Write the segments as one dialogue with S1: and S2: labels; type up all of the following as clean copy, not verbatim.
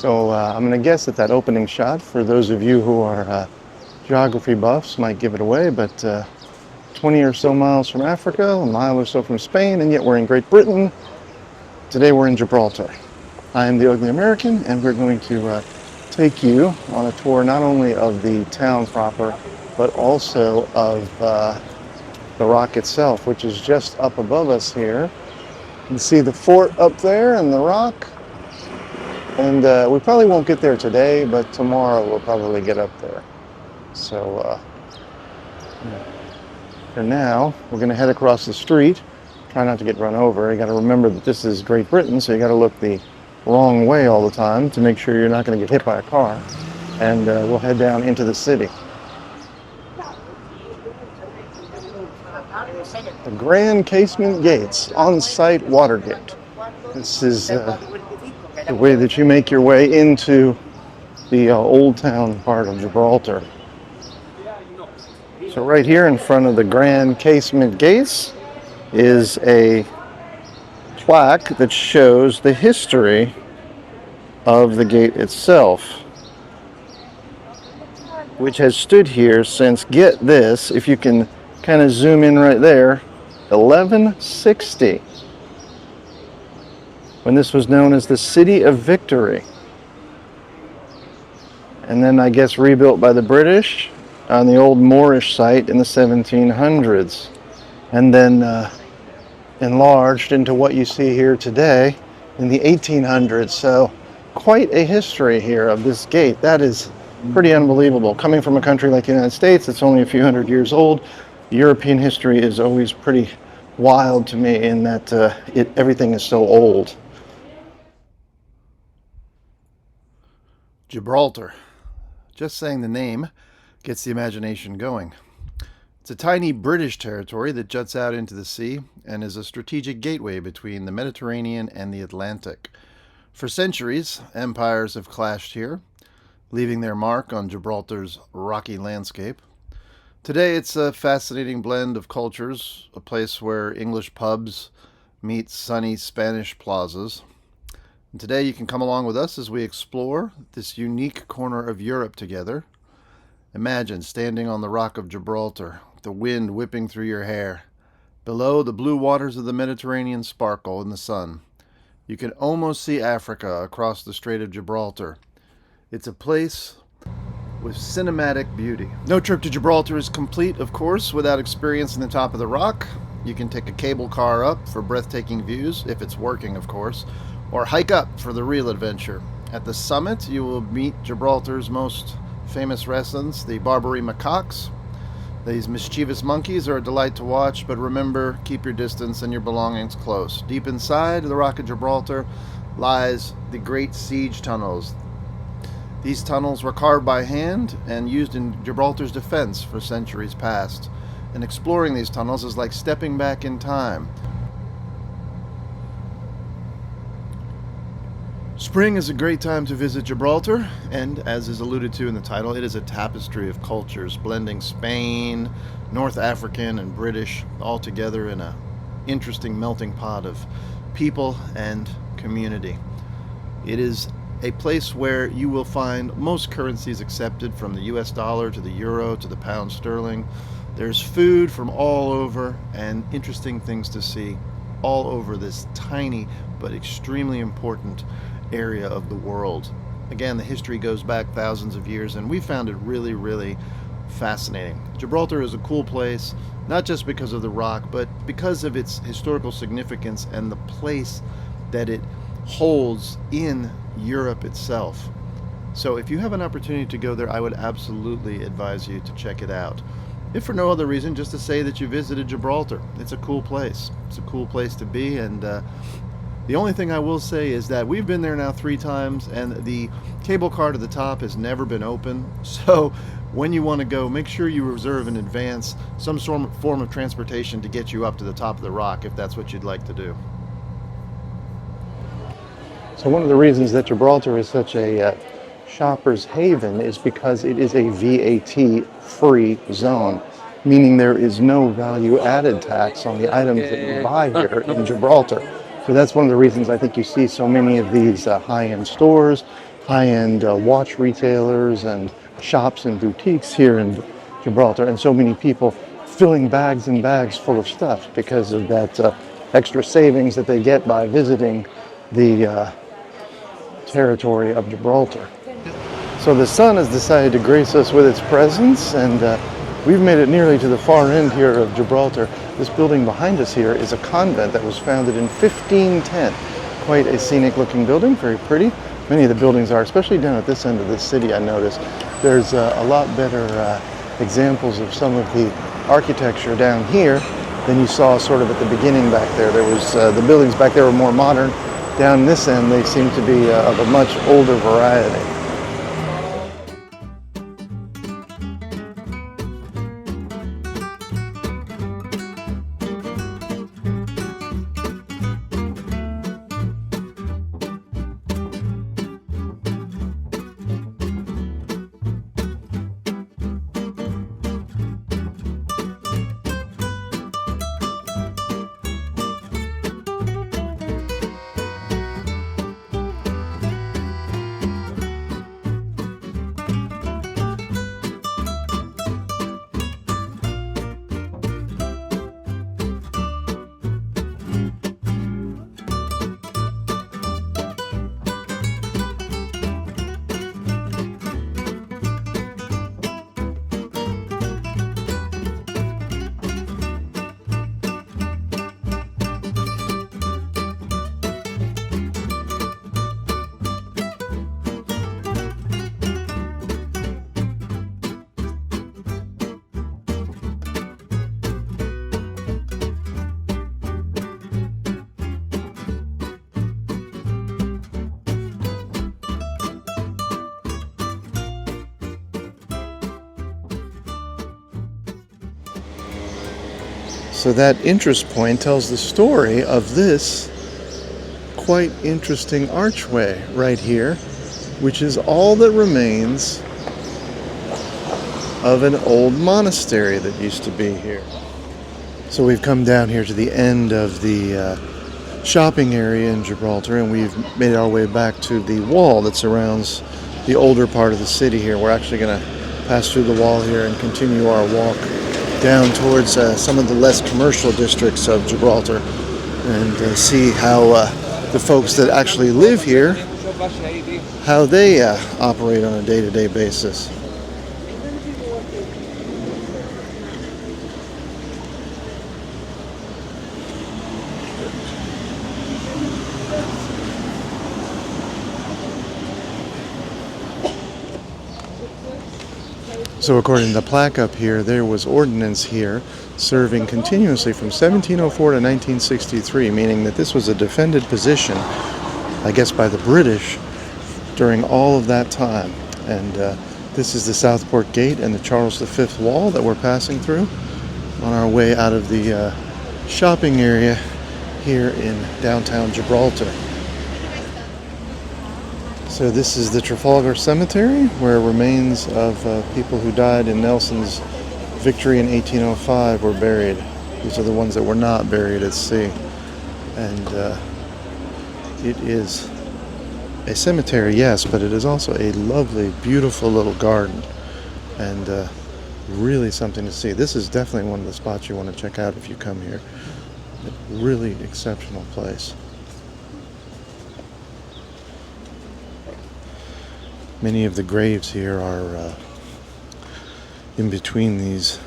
S1: So I'm going to guess that that opening shot, for those of you who are geography buffs, might give it away, but 20 or so miles from Africa, a mile or so from Spain, and yet we're in Great Britain. Today we're in Gibraltar. I am the Ugly American, and we're going to take you on a tour not only of the town proper, but also of the rock itself, which is just up above us here. You can see the fort up there and the rock. And we probably won't get there today, but tomorrow we'll probably get up there. So for now, we're going to head across the street. Try not to get run over. You got to remember that this is Great Britain, so you got to look the wrong way all the time to make sure you're not going to get hit by a car. And we'll head down into the city. The Grand Casement Gates, on-site water gate. This is the way that you make your way into the old town part of Gibraltar. So right here in front of the Grand Casement Gates is a plaque that shows the history of the gate itself, which has stood here since, get this, if you can kind of zoom in right there, 1160. When this was known as the City of Victory. And then I guess rebuilt by the British on the old Moorish site in the 1700s. And then enlarged into what you see here today in the 1800s. So quite a history here of this gate. That is pretty unbelievable. Coming from a country like the United States, it's only a few hundred years old. European history is always pretty wild to me in that everything is so old. Gibraltar. Just saying the name gets the imagination going. It's a tiny British territory that juts out into the sea and is a strategic gateway between the Mediterranean and the Atlantic. For centuries, empires have clashed here, leaving their mark on Gibraltar's rocky landscape. Today it's a fascinating blend of cultures, a place where English pubs meet sunny Spanish plazas. And today you can come along with us as we explore this unique corner of Europe together. Imagine standing on the Rock of Gibraltar, the wind whipping through your hair. Below, the blue waters of the Mediterranean sparkle in the sun. You can almost see Africa across the Strait of Gibraltar. It's a place with cinematic beauty. No trip to Gibraltar is complete, of course, without experiencing the top of the rock. You can take a cable car up for breathtaking views, if it's working, of course, or hike up for the real adventure. At the summit, you will meet Gibraltar's most famous residents, the Barbary macaques. These mischievous monkeys are a delight to watch, but remember, keep your distance and your belongings close. Deep inside the Rock of Gibraltar lies the Great Siege Tunnels. These tunnels were carved by hand and used in Gibraltar's defense for centuries past. And exploring these tunnels is like stepping back in time. Spring is a great time to visit Gibraltar, and as is alluded to in the title, it is a tapestry of cultures, blending Spain, North African, and British all together in an interesting melting pot of people and community. It is a place where you will find most currencies accepted, from the US dollar to the euro to the pound sterling. There's food from all over and interesting things to see all over this tiny but extremely important area of the world. Again, the history goes back thousands of years, and we found it really, really fascinating. Gibraltar is a cool place, not just because of the rock, but because of its historical significance and the place that it holds in Europe itself. So if you have an opportunity to go there, I would absolutely advise you to check it out. If for no other reason, just to say that you visited Gibraltar. It's a cool place. It's a cool place to be, and the only thing I will say is that we've been there now 3 times, and the cable car to the top has never been open. So when you want to go, make sure you reserve in advance some form of transportation to get you up to the top of the rock, if that's what you'd like to do. So one of the reasons that Gibraltar is such a shopper's haven is because it is a VAT-free zone, meaning there is no value-added tax on the items that you buy here in Gibraltar. So that's one of the reasons I think you see so many of these high-end stores,
S2: high-end watch retailers and shops and boutiques here in Gibraltar, and so many people filling bags and bags full of stuff because of that extra savings that they get by visiting the territory of Gibraltar. So the sun has decided to grace us with its presence, and we've made it nearly to the far end here of Gibraltar. This building behind us here is a convent that was founded in 1510. Quite a scenic looking building, very pretty. Many of the buildings are, especially down at this end of the city, I noticed. There's a lot better examples of some of the architecture down here than you saw sort of at the beginning back there. There was the buildings back there were more modern. Down this end, they seem to be of a much older variety. So that interest point tells the story of this quite interesting archway right here, which is all that remains of an old monastery that used to be here. So we've come down here to the end of the shopping area in Gibraltar, and we've made our way back to the wall that surrounds the older part of the city here. We're actually going to pass through the wall here and continue our walk down towards some of the less commercial districts of Gibraltar and see how the folks that actually live here, how they operate on a day-to-day basis. So according to the plaque up here, there was ordnance here serving continuously from 1704 to 1963, meaning that this was a defended position, I guess by the British, during all of that time. And this is the Southport Gate and the Charles V Wall that we're passing through on our way out of the shopping area here in downtown Gibraltar. So this is the Trafalgar Cemetery, where remains of people who died in Nelson's victory in 1805 were buried. These are the ones that were not buried at sea. And it is a cemetery, yes, but it is also a lovely, beautiful little garden. And really something to see. This is definitely one of the spots you want to check out if you come here. A really exceptional place. Many of the graves here are in between these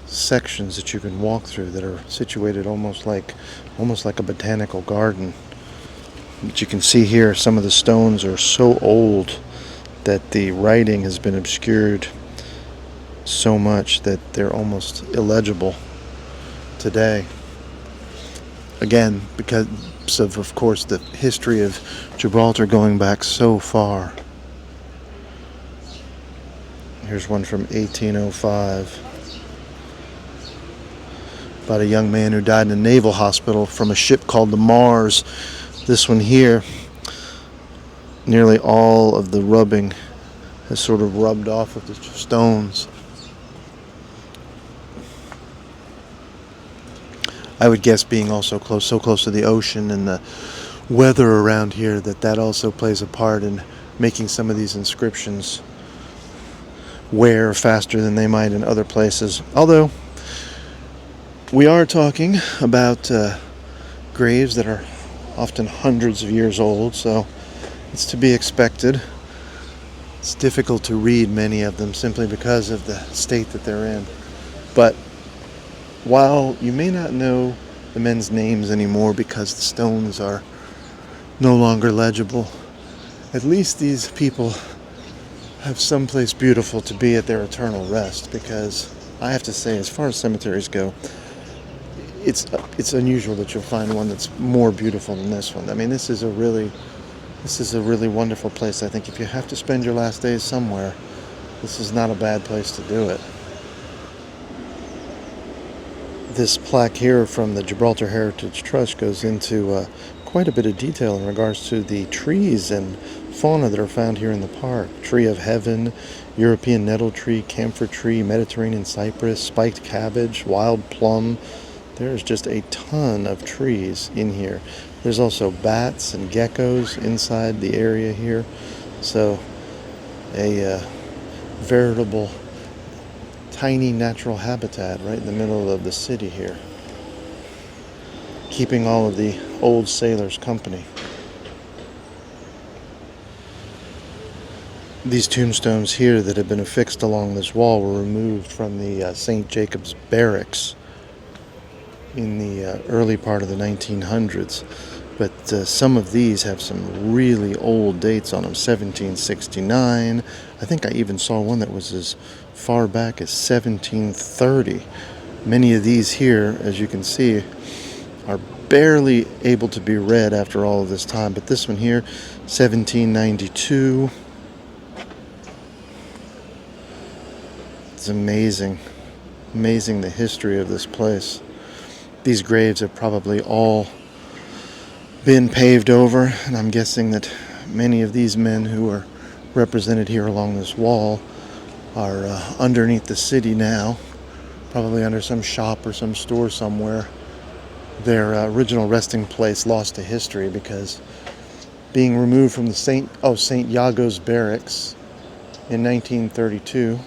S2: sections that you can walk through that are situated almost like a botanical garden. But you can see here some of the stones are so old that the writing has been obscured so much that they're almost illegible today. Again, because of course, the history of Gibraltar going back so far. Here's one from 1805 about a young man who died in a naval hospital from a ship called the Mars. This one here, nearly all of the rubbing has sort of rubbed off of the stones. I would guess being also so close to the ocean and the weather around here that also plays a part in making some of these inscriptions wear faster than they might in other places. Although we are talking about graves that are often hundreds of years old, so it's to be expected. It's difficult to read many of them simply because of the state that they're in. But while you may not know the men's names anymore because the stones are no longer legible, at least these people have someplace beautiful to be at their eternal rest, because I have to say, as far as cemeteries go, it's unusual that you'll find one that's more beautiful than this one. I mean, this is a really wonderful place. I think if you have to spend your last days somewhere, this is not a bad place to do it. This plaque here from the Gibraltar Heritage Trust goes into quite a bit of detail in regards to the trees and fauna that are found here in the park. Tree of heaven, European nettle tree, camphor tree, Mediterranean cypress, spiked cabbage, wild plum. There's just a ton of trees in here. There's also bats and geckos inside the area here. So a veritable tiny natural habitat right in the middle of the city here, keeping all of the old sailors company. These tombstones here that have been affixed along this wall were removed from the St. Jacob's Barracks in the early part of the 1900s. But some of these have some really old dates on them. 1769. I think I even saw one that was as far back as 1730. Many of these here, as you can see, are barely able to be read after all of this time. But this one here, 1792. It's amazing. Amazing the history of this place. These graves have probably all been paved over, and I'm guessing that many of these men who are represented here along this wall are underneath the city now, probably under some shop or some store somewhere. Their original resting place lost to history because being removed from the St. Iago's Barracks in 1932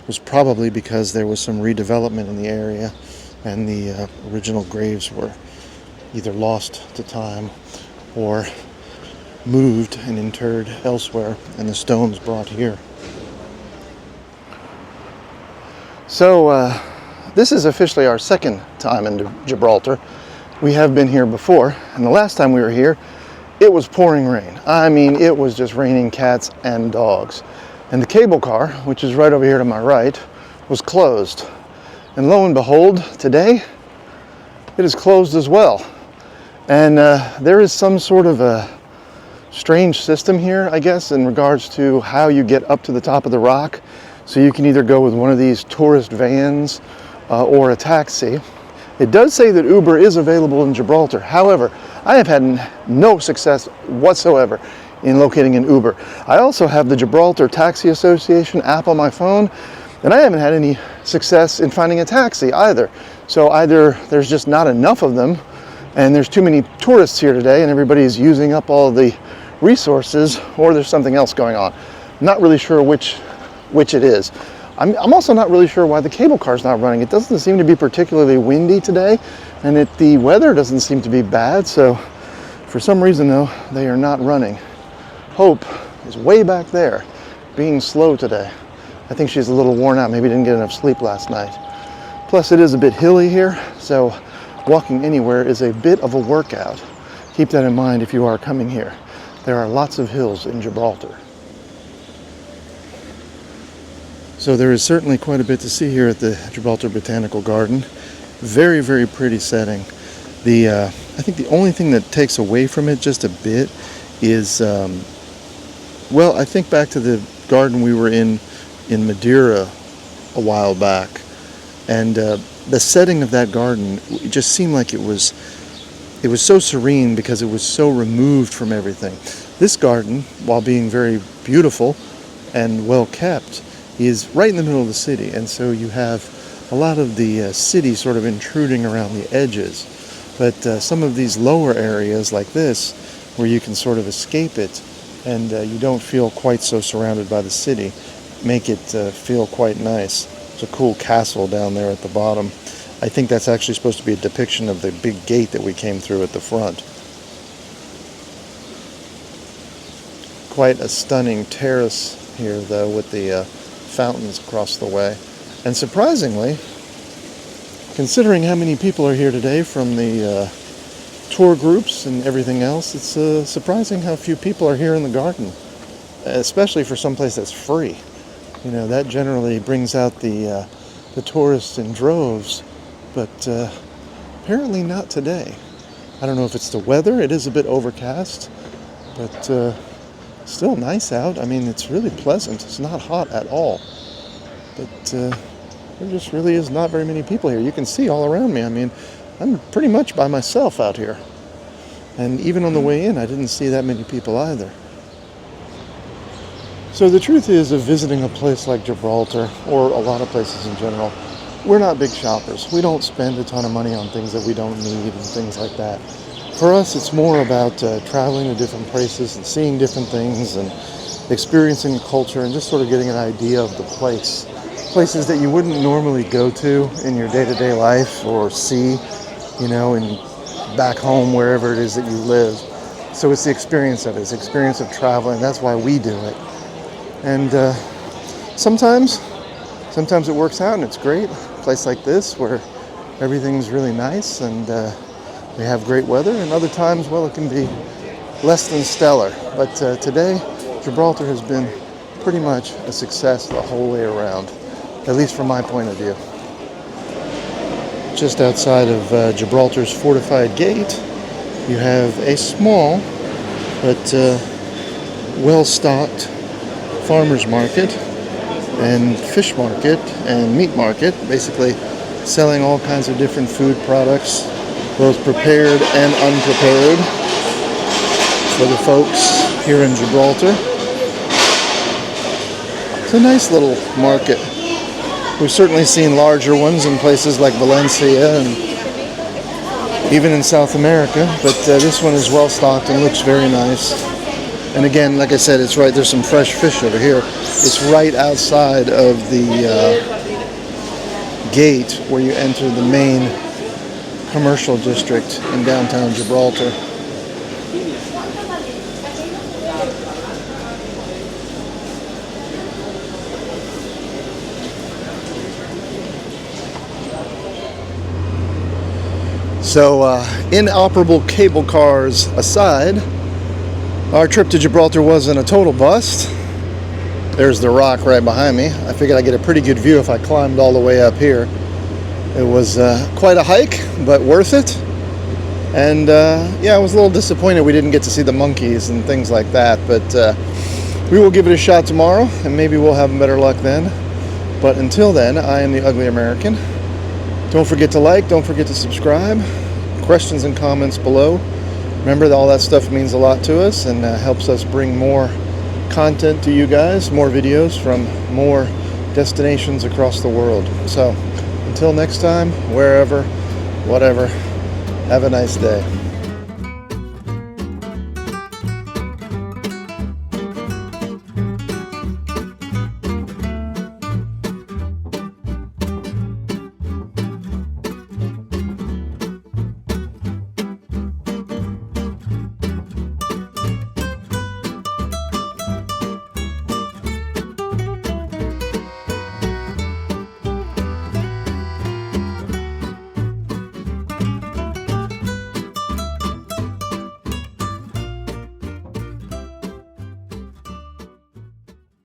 S2: was probably because there was some redevelopment in the area, and the original graves were either lost to time or moved and interred elsewhere, and the stones brought here. So this is officially our second time in Gibraltar. We have been here before, and the last time we were here, it was pouring rain. I mean, it was just raining cats and dogs. And the cable car, which is right over here to my right, was closed. And lo and behold, today, it is closed as well. And there is some sort of a strange system here, I guess, in regards to how you get up to the top of the rock. So you can either go with one of these tourist vans or a taxi. It does say that Uber is available in Gibraltar. However, I have had no success whatsoever in locating an Uber. I also have the Gibraltar Taxi Association app on my phone, and I haven't had any success in finding a taxi either. So either there's just not enough of them, and there's too many tourists here today and everybody's using up all the resources, or there's something else going on. I'm not really sure which it is. I'm also not really sure why the cable car's not running. It doesn't seem to be particularly windy today, and the weather doesn't seem to be bad, so for some reason though, they are not running. Hope is way back there, being slow today. I think she's a little worn out, maybe didn't get enough sleep last night. Plus it is a bit hilly here, so walking anywhere is a bit of a workout. Keep that in mind if you are coming here. There are lots of hills in Gibraltar. So there is certainly quite a bit to see here at the Gibraltar Botanical Garden. Very, very pretty setting. I think the only thing that takes away from it just a bit is, well, I think back to the garden we were in Madeira a while back. And the setting of that garden, it just seemed like it was so serene because it was so removed from everything. This garden, while being very beautiful and well kept, is right in the middle of the city, and so you have a lot of the city sort of intruding around the edges. But some of these lower areas like this where you can sort of escape it, and you don't feel quite so surrounded by the city. Make it feel quite nice. There's a cool castle down there at the bottom. I think that's actually supposed to be a depiction of the big gate that we came through at the front. Quite a stunning terrace here, though, with the fountains across the way. And surprisingly, considering how many people are here today from the tour groups and everything else, it's surprising how few people are here in the garden, especially for someplace that's free. You know, that generally brings out the tourists in droves, but apparently not today. I don't know if it's the weather. It is a bit overcast, but still nice out. I mean, it's really pleasant. It's not hot at all, but there just really is not very many people here. You can see all around me. I mean, I'm pretty much by myself out here. And even on the way in, I didn't see that many people either. So the truth is, of visiting a place like Gibraltar, or a lot of places in general, we're not big shoppers. We don't spend a ton of money on things that we don't need and things like that. For us, it's more about traveling to different places and seeing different things and experiencing the culture and just sort of getting an idea of the place. Places that you wouldn't normally go to in your day-to-day life or see, you know, in back home, wherever it is that you live. So it's the experience of it. It's the experience of traveling. That's why we do it. And sometimes it works out and it's great. A place like this where everything's really nice and we have great weather. And other times, well, it can be less than stellar. But today, Gibraltar has been pretty much a success the whole way around, at least from my point of view. Just outside of Gibraltar's fortified gate, you have a small but well-stocked farmers market and fish market and meat market, basically selling all kinds of different food products, both prepared and unprepared, for the folks here in Gibraltar. It's a nice little market. We've certainly seen larger ones in places like Valencia and even in South America, but this one is well stocked and looks very nice. And again, like I said, it's right, there's some fresh fish over here. It's right outside of the gate where you enter the main commercial district in downtown Gibraltar. So, inoperable cable cars aside, our trip to Gibraltar wasn't a total bust. There's the rock right behind me. I figured I'd get a pretty good view if I climbed all the way up here. It was quite a hike, but worth it. And yeah, I was a little disappointed we didn't get to see the monkeys and things like that, but we will give it a shot tomorrow, and maybe we'll have better luck then. But until then, I am the Ugly American. Don't forget to like, don't forget to subscribe. Questions and comments below. Remember that all that stuff means a lot to us and helps us bring more content to you guys, more videos from more destinations across the world. So until next time, wherever, whatever, have a nice day.